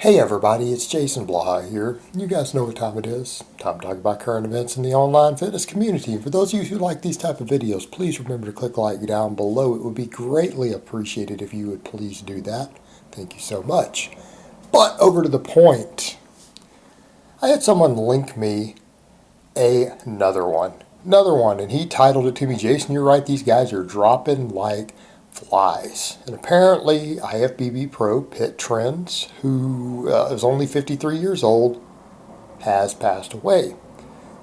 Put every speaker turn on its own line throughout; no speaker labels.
Hey everybody, it's Jason Blaha here. You guys know what time it is. Time to talk about current events in the online fitness community. And for those of you who like these type of videos, please remember to click like down below. It would be greatly appreciated if you would please do that. Thank you so much. But over to the point. I had someone link me another one, and he titled it to me, Jason, you're right, these guys are dropping like flies. And apparently IFBB pro Trenz, who is only 53 years old, has passed away.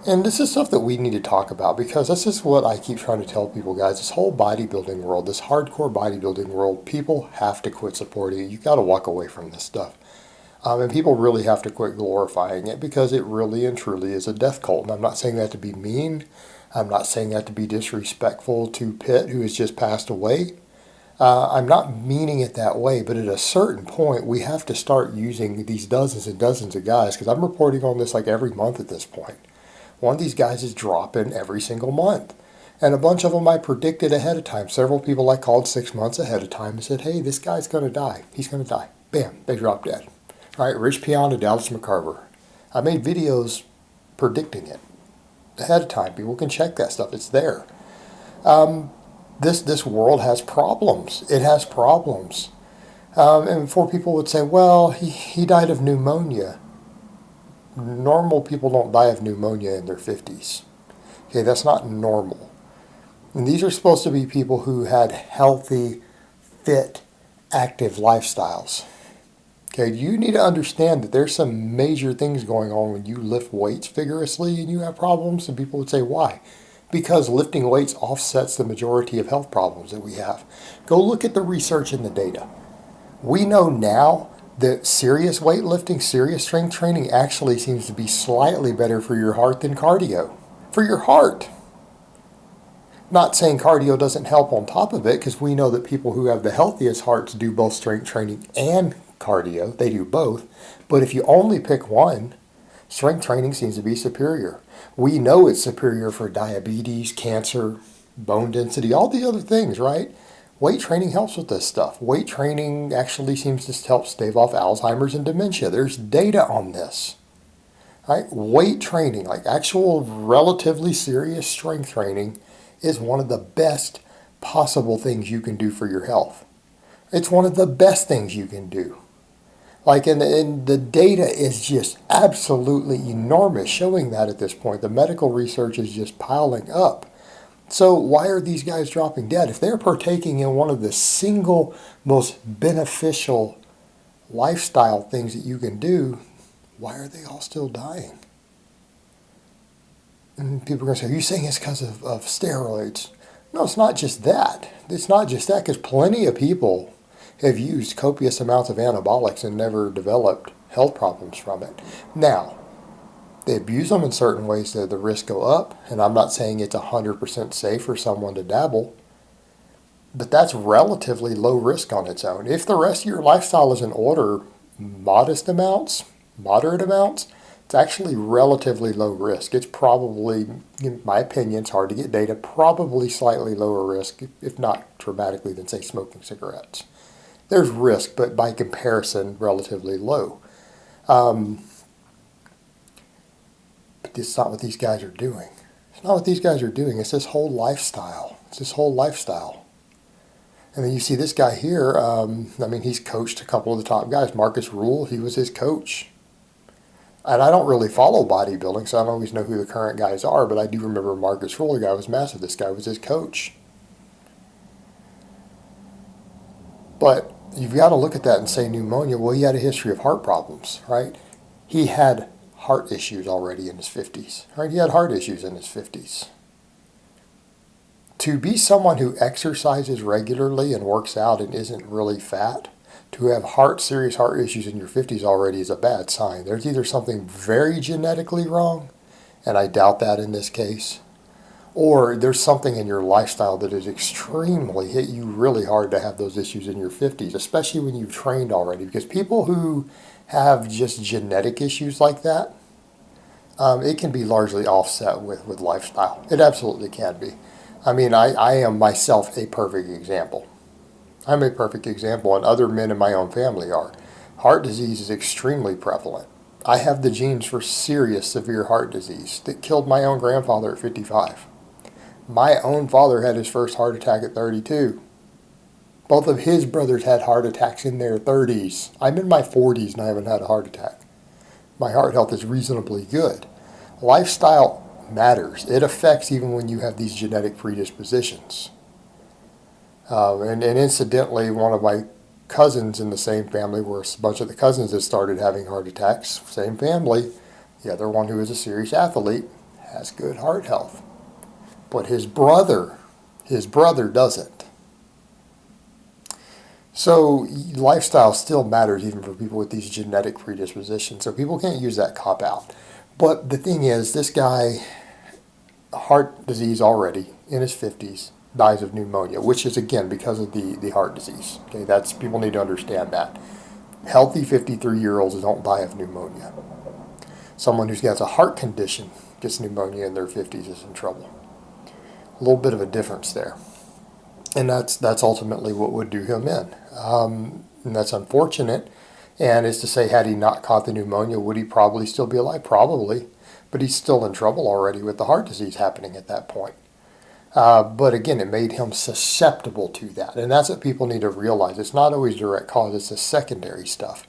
And this is stuff that we need to talk about because this is what I keep trying to tell people, guys. This whole bodybuilding world, this hardcore bodybuilding world, people have to quit supporting it. You got to walk away from this stuff. And people really have to quit glorifying it because it really and truly is a death cult. And I'm not saying that to be mean. I'm not saying that to be disrespectful to Pitt, who has just passed away. I'm not meaning it that way, but at a certain point, we have to start using these dozens and dozens of guys, because I'm reporting on this like every month at this point. One of these guys is dropping every single month. And a bunch of them I predicted ahead of time. Several people I called 6 months ahead of time and said, hey, this guy's going to die. He's going to die. Bam, they dropped dead. All right, Rich Piana, Dallas McCarver. I made videos predicting it ahead of time. People can check that stuff. It's there. This world has problems. It has problems. And before people would say, well, he died of pneumonia. Normal people don't die of pneumonia in their 50s. Okay, that's not normal. And these are supposed to be people who had healthy, fit, active lifestyles. Okay, you need to understand that there's some major things going on when you lift weights vigorously and you have problems, and people would say, why? Because lifting weights offsets the majority of health problems that we have. Go look at the research and the data. We know now that serious weightlifting, serious strength training actually seems to be slightly better for your heart than cardio. For your heart. Not saying cardio doesn't help on top of it, because we know that people who have the healthiest hearts do both strength training and cardio. They do both. But if you only pick one, strength training seems to be superior. We know it's superior for diabetes, cancer, bone density, all the other things, right? Weight training helps with this stuff. Weight training actually seems to help stave off Alzheimer's and dementia. There's data on this. Right? Weight training, like actual relatively serious strength training, is one of the best possible things you can do for your health. It's one of the best things you can do. Like, and the data is just absolutely enormous showing that at this point. The medical research is just piling up. So why are these guys dropping dead? If they're partaking in one of the single most beneficial lifestyle things that you can do, why are they all still dying? And people are going to say, are you saying it's because of steroids? No, it's not just that. It's not just that, because plenty of people have used copious amounts of anabolics and never developed health problems from it. Now, they abuse them in certain ways that the risks go up, and I'm not saying it's 100% safe for someone to dabble, but that's relatively low risk on its own. If the rest of your lifestyle is in order, moderate amounts, it's actually relatively low risk. It's probably, in my opinion, it's hard to get data, probably slightly lower risk, if not dramatically, than, say, smoking cigarettes. There's risk, but by comparison, relatively low. But it's not what these guys are doing. It's not what these guys are doing. It's this whole lifestyle. And then you see this guy here, he's coached a couple of the top guys. Marcus Rule, he was his coach. And I don't really follow bodybuilding, so I don't always know who the current guys are, but I do remember Marcus Rule. The guy was massive. This guy was his coach. But you've got to look at that and say pneumonia. Well, he had a history of heart problems, right? He had heart issues already in his 50s, right? He had heart issues in his 50s. To be someone who exercises regularly and works out and isn't really fat, to have serious heart issues in your 50s already is a bad sign. There's either something very genetically wrong, and I doubt that in this case, or there's something in your lifestyle that is extremely hit you really hard to have those issues in your 50s, especially when you've trained already. Because people who have just genetic issues like that, it can be largely offset with lifestyle. It absolutely can be. I am myself a perfect example. I'm a perfect example, and other men in my own family are. Heart disease is extremely prevalent. I have the genes for serious, severe heart disease that killed my own grandfather at 55. My own father had his first heart attack at 32. Both of his brothers had heart attacks in their 30s. I'm in my 40s and I haven't had a heart attack. My heart health is reasonably good. Lifestyle matters. It affects even when you have these genetic predispositions. And incidentally, one of my cousins in the same family, where a bunch of the cousins that started having heart attacks, same family, the other one who is a serious athlete, has good heart health. But his brother doesn't. So lifestyle still matters even for people with these genetic predispositions. So people can't use that cop out. But the thing is, this guy, heart disease already, in his 50s, dies of pneumonia, which is, again, because of the heart disease. Okay, that's, people need to understand that. Healthy 53-year-olds don't die of pneumonia. Someone who's got a heart condition gets pneumonia in their 50s is in trouble. A little bit of a difference there. And that's ultimately what would do him in. And that's unfortunate. And is to say, had he not caught the pneumonia, would he probably still be alive? Probably. But he's still in trouble already with the heart disease happening at that point. But again, it made him susceptible to that. And that's what people need to realize. It's not always direct cause, it's the secondary stuff.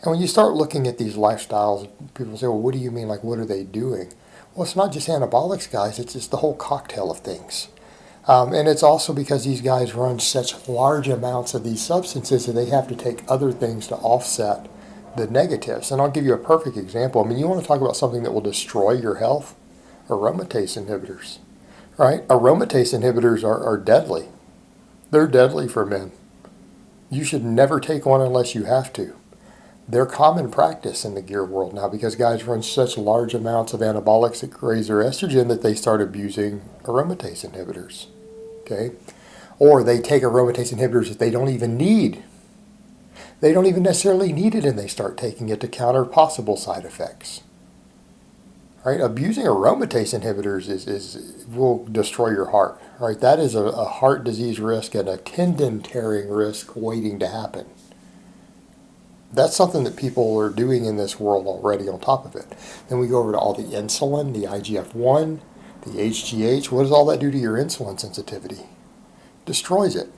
And when you start looking at these lifestyles, people say, well, what do you mean? Like, what are they doing? Well, it's not just anabolics, guys. It's just the whole cocktail of things. And it's also because these guys run such large amounts of these substances that they have to take other things to offset the negatives. And I'll give you a perfect example. I mean, you want to talk about something that will destroy your health? Aromatase inhibitors, right? Aromatase inhibitors are deadly. They're deadly for men. You should never take one unless you have to. They're common practice in the gear world now because guys run such large amounts of anabolics that raise their estrogen that they start abusing aromatase inhibitors. Okay? Or they take aromatase inhibitors that they don't even need. They don't even necessarily need it and they start taking it to counter possible side effects. Right? Abusing aromatase inhibitors will destroy your heart. Right? That is a heart disease risk and a tendon tearing risk waiting to happen. That's something that people are doing in this world already on top of it. Then we go over to all the insulin, the IGF-1, the HGH. What does all that do to your insulin sensitivity? Destroys it.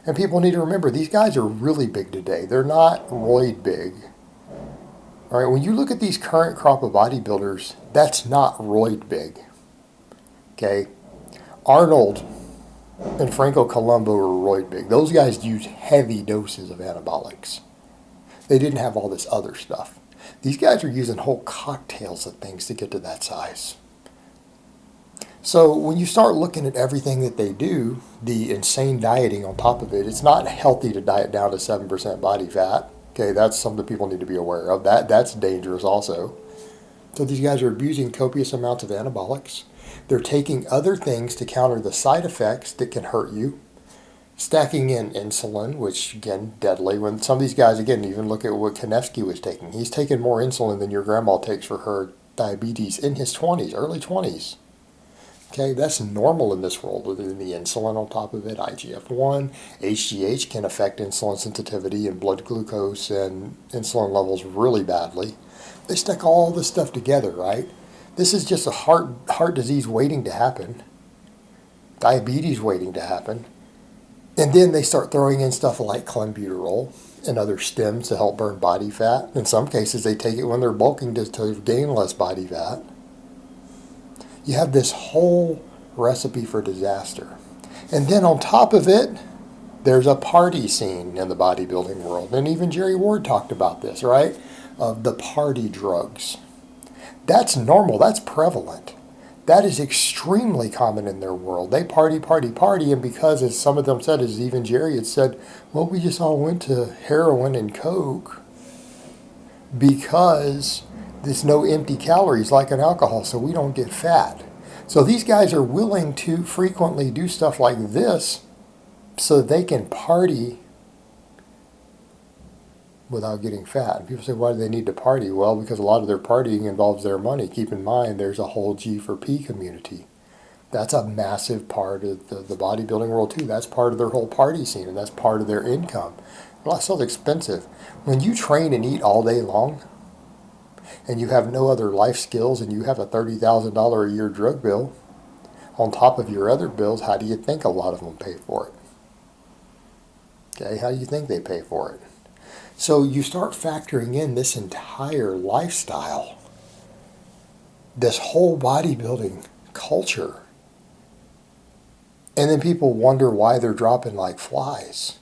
And people need to remember, these guys are really big today. They're not roid big. All right, when you look at these current crop of bodybuilders, that's not roid big. Okay? Arnold and Franco Columbu are roid big. Those guys use heavy doses of anabolics. They didn't have all this other stuff. These guys are using whole cocktails of things to get to that size. So when you start looking at everything that they do, the insane dieting on top of it, it's not healthy to diet down to 7% body fat. Okay, that's something people need to be aware of. That's dangerous also. So these guys are abusing copious amounts of anabolics. They're taking other things to counter the side effects that can hurt you. Stacking in insulin, which, again, deadly. When some of these guys, again, even look at what Konevsky was taking. He's taking more insulin than your grandma takes for her diabetes in his 20s, early 20s. Okay, that's normal in this world. Within the insulin on top of it, IGF-1, HGH can affect insulin sensitivity and blood glucose and insulin levels really badly. They stack all this stuff together, right? This is just a heart disease waiting to happen. Diabetes waiting to happen. And then they start throwing in stuff like clenbuterol and other stems to help burn body fat. In some cases, they take it when they're bulking to gain less body fat. You have this whole recipe for disaster. And then on top of it, there's a party scene in the bodybuilding world. And even Jerry Ward talked about this, right? Of the party drugs. That's normal. That's prevalent. That is extremely common in their world. They party, and because, as some of them said, as even Jerry had said, well, we just all went to heroin and coke because there's no empty calories like in alcohol, so we don't get fat. So these guys are willing to frequently do stuff like this so they can party without getting fat. And people say, why do they need to party? Well, because a lot of their partying involves their money. Keep in mind, there's a whole G4P community. That's a massive part of the bodybuilding world too. That's part of their whole party scene, and that's part of their income. Lifestyle's expensive. When you train and eat all day long, and you have no other life skills, and you have a $30,000 a year drug bill on top of your other bills, how do you think a lot of them pay for it? Okay, how do you think they pay for it? So you start factoring in this entire lifestyle, this whole bodybuilding culture, and then people wonder why they're dropping like flies.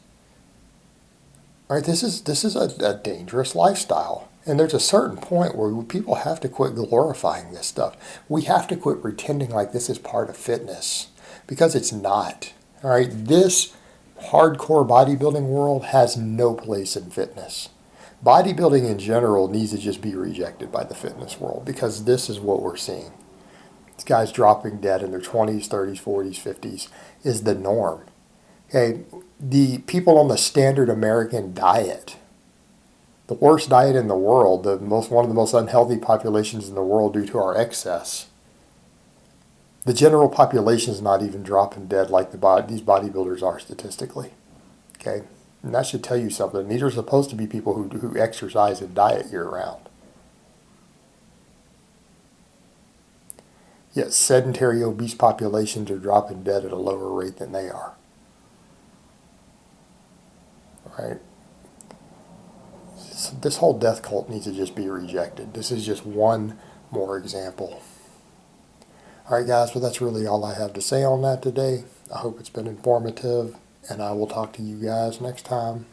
All right, this is a dangerous lifestyle. And there's a certain point where people have to quit glorifying this stuff. We have to quit pretending like this is part of fitness, because it's not. All right, this hardcore bodybuilding world has no place in fitness. Bodybuilding in general needs to just be rejected by the fitness world, because this is what we're seeing. These guys dropping dead in their 20s, 30s, 40s, 50s is the norm. Okay, the people on the standard American diet, the worst diet in the world, one of the most unhealthy populations in the world due to our excess. The general population is not even dropping dead like these bodybuilders are statistically. Okay, and that should tell you something. These are supposed to be people who exercise and diet year round. Yet sedentary, obese populations are dropping dead at a lower rate than they are. Right? So this whole death cult needs to just be rejected. This is just one more example. All right, guys, well, that's really all I have to say on that today. I hope it's been informative, and I will talk to you guys next time.